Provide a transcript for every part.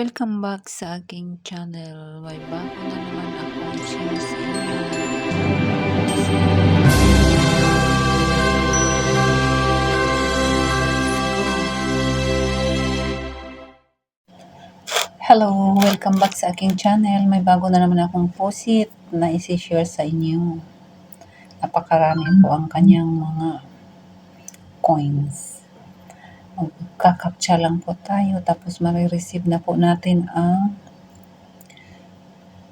Welcome back sa aking channel. May bago na naman akong share sa inyo. Hello! Welcome back sa aking channel. May bago na naman akong post-it na isi-share sa inyo. Napakarami po ang kanyang mga coins. Magkakaptcha lang po tayo tapos marireceive na po natin ang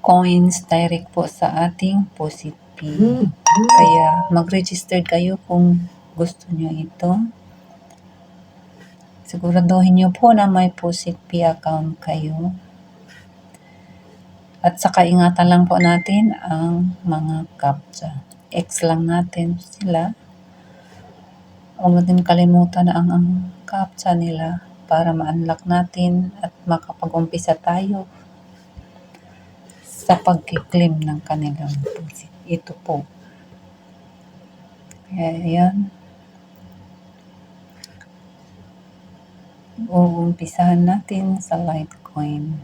coins direct po sa ating post-it pin. Kaya mag-register kayo kung gusto nyo ito. Siguraduhin nyo po na may post-it pin account kayo. At saka ingatan lang po natin ang mga captcha. X lang natin sila. Huwag natin kalimutan na ang captcha nila para ma-unlock natin at makapag-umpisa tayo sa pag-claim ng kanilang post-it. Ito po. Kaya yan. Uumpisahan natin sa Litecoin.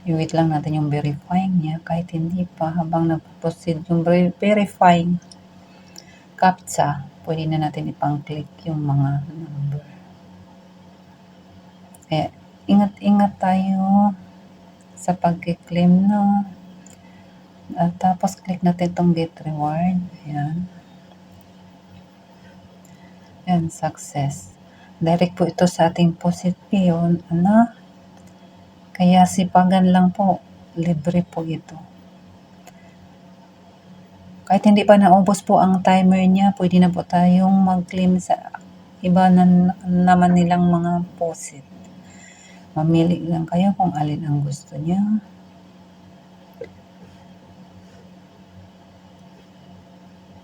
I-wait lang natin yung verifying niya kahit hindi pa habang nag-proceed yung verifying captcha, pwede na natin ipang-click yung mga number. Kaya ingat-ingat tayo sa pag-claim no. At tapos click natin itong get reward. Ayan. Ayan, success. Direct po ito sa ating post-it pin. Kaya sipagan lang po. Libre po ito. Kahit hindi pa naubos po ang timer niya, pwede na po tayong mag-claim sa iba na naman nilang mga post-it. Mamili lang kayo kung alin ang gusto niya.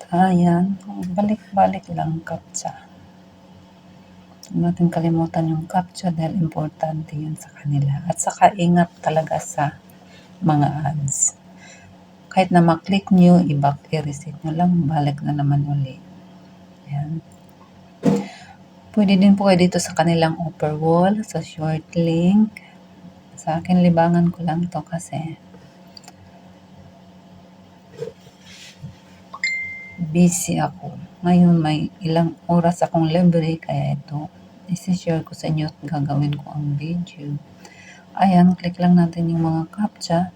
Ayan, balik-balik lang captcha. Huwag natin kalimutan yung captcha dahil importante yun sa kanila. At saka ingat talaga sa mga ads. Kahit na maklik nyo, i-reset nyo lang, balik na naman uli. Ayan. Pwede din po kayo dito sa kanilang offer wall, sa short link. Sa akin, libangan ko lang to kasi busy ako. Ngayon, may ilang oras akong libre, kaya ito, isi-share ko sa inyo at gagawin ko ang video. Ayan, click lang natin yung mga captcha.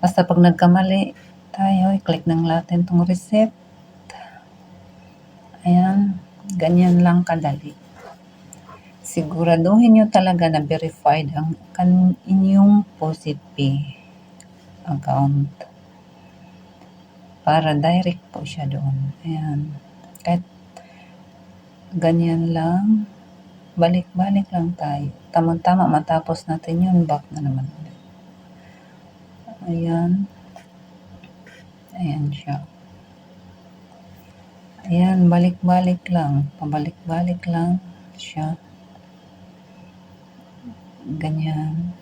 Basta pag nagkamali tayo, i-click lang natin itong reset. Ayan, ganyan lang kadali. Siguraduhin nyo talaga na verified ang inyong post-it pin account. Para direct po siya doon. Ayan. Kahit ganyan lang, balik-balik lang tayo. Tama-tama matapos natin yun, back na naman ulit. Ayan. Ayan siya. Ayan, balik-balik lang. Pabalik-balik lang siya. Ganyan.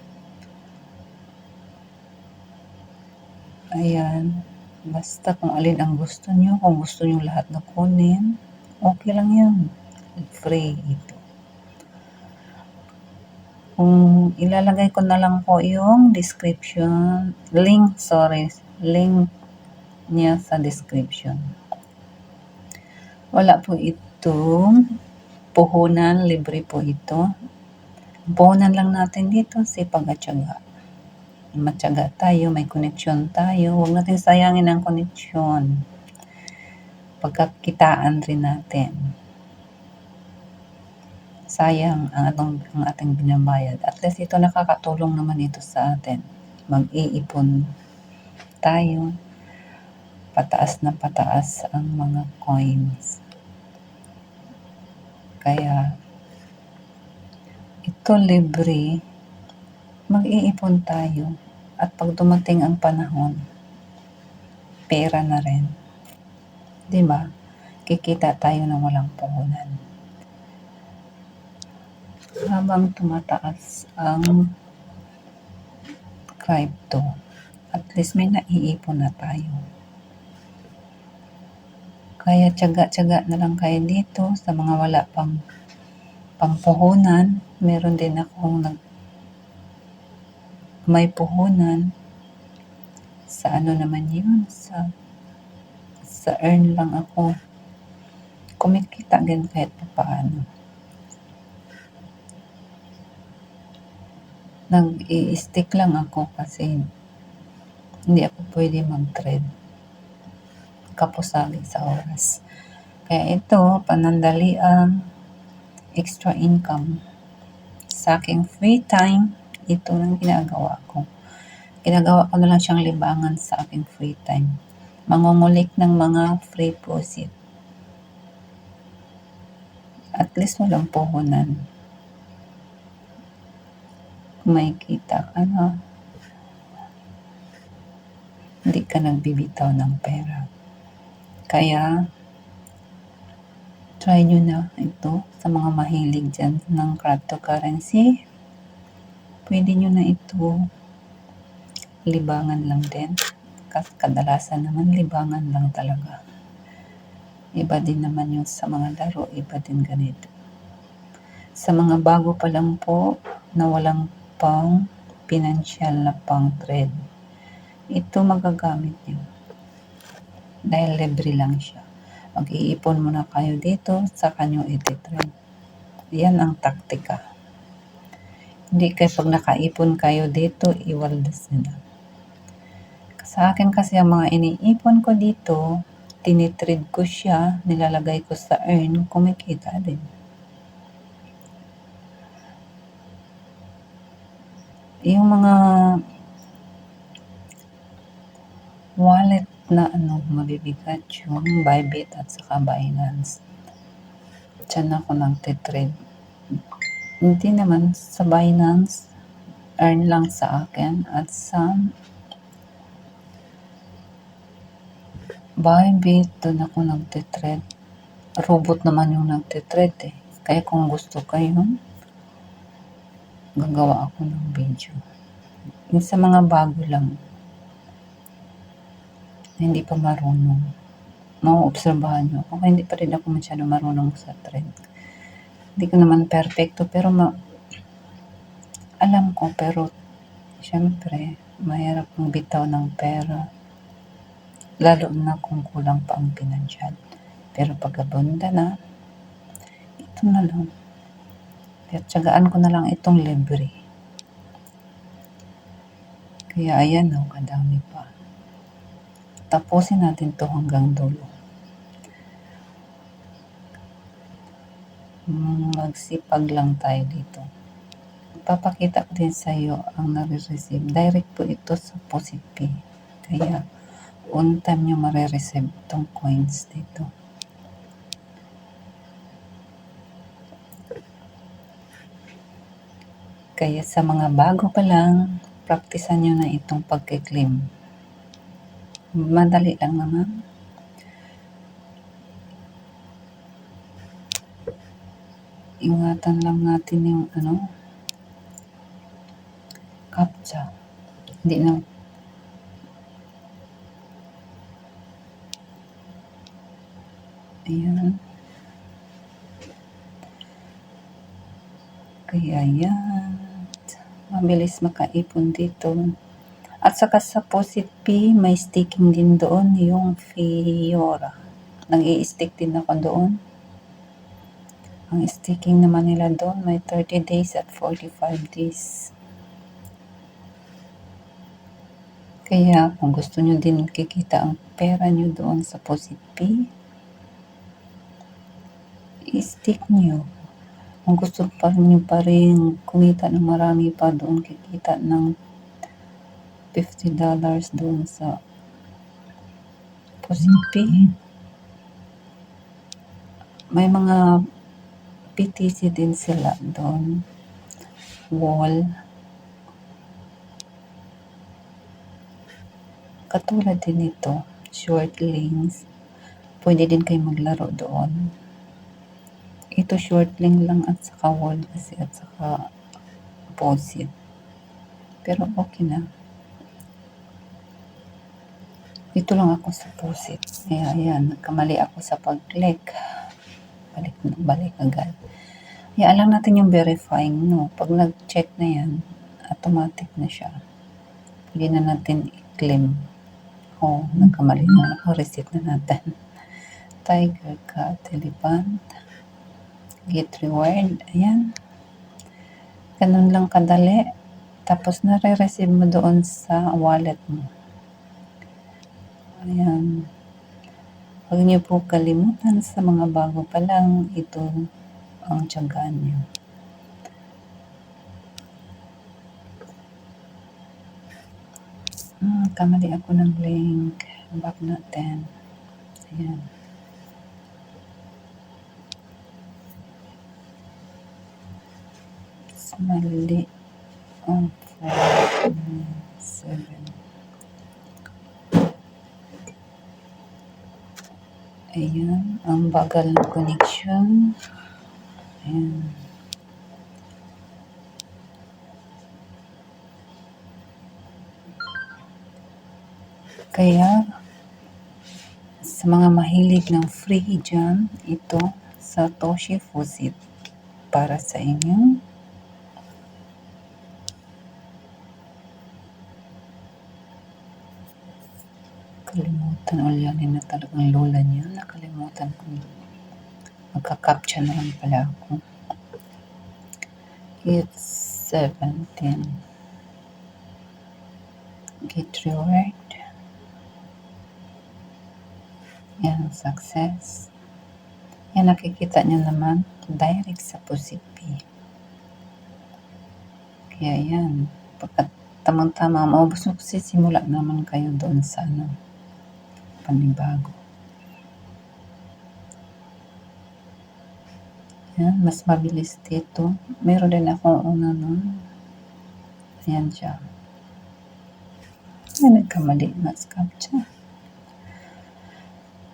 Ayan. Basta kung alin ang gusto nyo, kung gusto nyo lahat na kunin, okay lang yun. Free ito. Kung ilalagay ko na lang po yung description, link niya sa description. Wala po itong puhunan, libre po ito. Puhunan lang natin dito, sipag at tiyaga. Matyaga tayo, may connection tayo. Huwag natin sayangin ang connection. Pagkakitaan rin natin. Sayang ang ating binabayad. At least ito nakakatulong naman ito sa atin. Mag-iipon tayo. Pataas na pataas ang mga coins. Kaya ito libre. Mag-iipon tayo. At pag dumating ang panahon, pera na rin. Diba? Kikita tayo ng walang puhunan. Habang tumataas ang crypto, at least may naiipon na tayo. Kaya tiyaga-tiyaga na lang kayo dito sa mga wala pang pampuhunan. Meron din akong may puhunan, sa ano naman yun, sa earn lang ako. Kumikita din kahit papaano. Nag-i-stick lang ako kasi hindi ako pwede mag-trade. Kapusali sa oras. Kaya ito, panandalian, extra income. Sa aking free time, ito lang ginagawa ko. Ginagawa ko na lang siyang libangan sa aking free time. Mangungulik ng mga free proceed. At least walang puhunan. May kita ka na. Hindi ka nagbibitaw ng pera. Kaya, try nyo na ito sa mga mahilig dyan ng cryptocurrency. Pwede nyo na ito libangan lang din. Kasi kadalasan naman libangan lang talaga. Iba din naman yung sa mga laro, iba din ganito. Sa mga bago pa lang po na walang pang financial na pang trade, ito magagamit nyo. Dahil libre lang siya. Mag-iipon muna kayo dito, saka nyo iti-trade. Yan ang taktika. Hindi kayo pag nakaipon kayo dito, iwaldas nila. Sa akin kasi ang mga iniipon ko dito, tinitrade ko siya, nilalagay ko sa earn, kumikita din. Yung mga wallet na mabibigat yung Bybit at saka Binance. Diyan ako nagtitrade. Hindi naman sa Binance, earn lang sa akin at sa Bybit, doon ako nagtitrade. Robot naman yung nagtitrade eh. Kaya kung gusto kayo, gagawa ako ng video. Yung sa mga bago lang, hindi pa marunong, mauobserbahan nyo. Ako hindi pa rin ako masyado marunong sa trade. Hindi ko naman perfecto, pero alam ko, pero syempre, mahirap kong bitaw ng pera. Lalo na kung kulang pa ang pinansyal. Pero pag abunda na, ito na lang. Kaya tiyagaan ko na lang itong libre. Kaya ayan kadami pa. Tapusin natin to hanggang dulo. Magsipag lang tayo dito. Papakita ko din sa iyo ang nare-receive. Direct po ito sa POSIT-Pay. Kaya on time nyo mare-receive itong coins dito. Kaya sa mga bago pa lang, praktisan nyo na itong pagkiklaim. Madali lang naman. Ingatan lang natin yung CAPTCHA. Hindi na. Ayan. Kaya yan. Mabilis makaipon dito. At saka sa POSIT-Pay, may staking din doon yung Fiora. Nag-i-stick din ako doon. Ang staking naman nila doon, may 30 days at 45 days. Kaya kung gusto nyo din kikita ang pera nyo doon sa POSIT-Pay, i-stick nyo. Kung gusto nyo pa rin kumita ng marami pa doon, kikita ng $50 doon sa POSIT-Pay. May mga PTC din sila doon. Wall. Katulad din ito, short links. Pwede din kayo maglaro doon. Ito short link lang at saka wall kasi at saka POSIT. Pero okay na. Dito lang ako sa POSIT. Kaya ayan, nagkamali ako sa pag-click. Balik agad. Kaya alam natin yung verifying, no? Pag nag-check na yan, automatic na siya. Hindi na natin i-claim. Nagkamali na. Naka-reset na natin. Tiger, cat, elephant. Get reward. Ayan. Ganun lang kadali. Tapos nare-receive mo doon sa wallet mo. Ayan. Huwag niyo po kalimutan sa mga bago pa lang, ito ang tiyagaan niyo. Kamali ako ng link. Back natin. Ayan. Mali. 4, 7. Ayan. Ang bagal ng connection. Ayan. Kaya, sa mga mahilig ng free dyan, ito, Satoshi Fuzit, para sa inyo. Kalimutan ulyanin na talagang lola niya. Nakalimutan ko. Magka-captcha na lang pala ako. It's 17. Get reward. Yan, success. Yan, nakikita nyo naman, direct sa Posipi. Kaya yan, pagka tamang-tama, maubos mo kasi simula naman kayo doon sa panibago. Yan, mas mabilis dito. Meron din ako una nun. Ayan siya. Ay, nagkamali na sa captcha.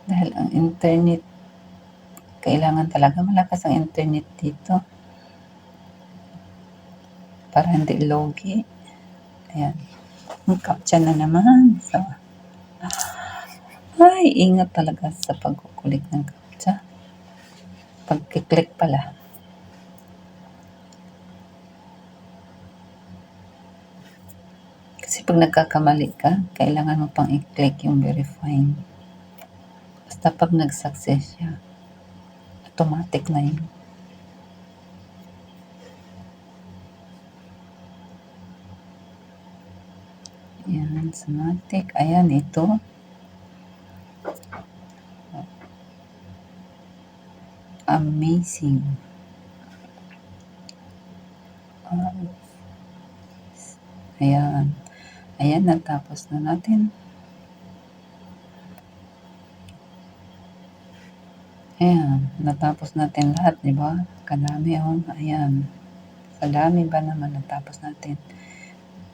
Dahil ang internet, kailangan talaga malakas ang internet dito. Para hindi logi. Ayan. Ang captcha na naman. So, ay, ingat talaga sa pagkukulik ng captcha. Pag-click pala. Kasi pag nagkakamali ka, kailangan mo pang i-click yung verifying. Basta pag nag-success siya, automatic na yun. Ayan, automatic. Ayan, ito. Amazing. Ayan. Ayan, natapos na natin. Ayan, natapos natin lahat, di ba? Kadami, ayan. Sa dami ba naman natapos natin?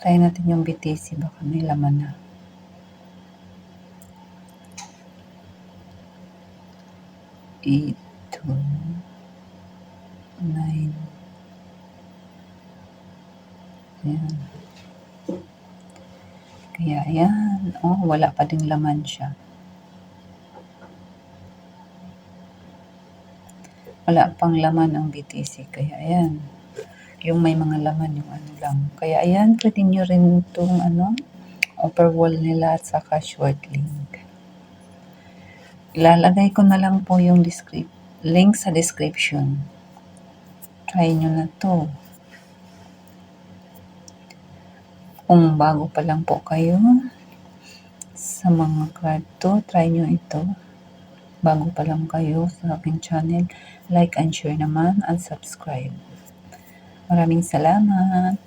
Try natin yung BTC, baka may laman na. Eight, 2, 9. Ayan. Kaya ayan, wala pa ding laman siya. Wala pang laman ang BTC, kaya ayan. Yung may mga laman, yung lang. Kaya ayan, pwede nyo rin itong overwall nila at saka short link. Ilalagay ko na lang po yung link sa description. Try nyo na to. Kung bago pa lang po kayo sa mga crypto, try nyo ito. Bago pa lang kayo sa aking channel, like and share naman at subscribe. Maraming salamat.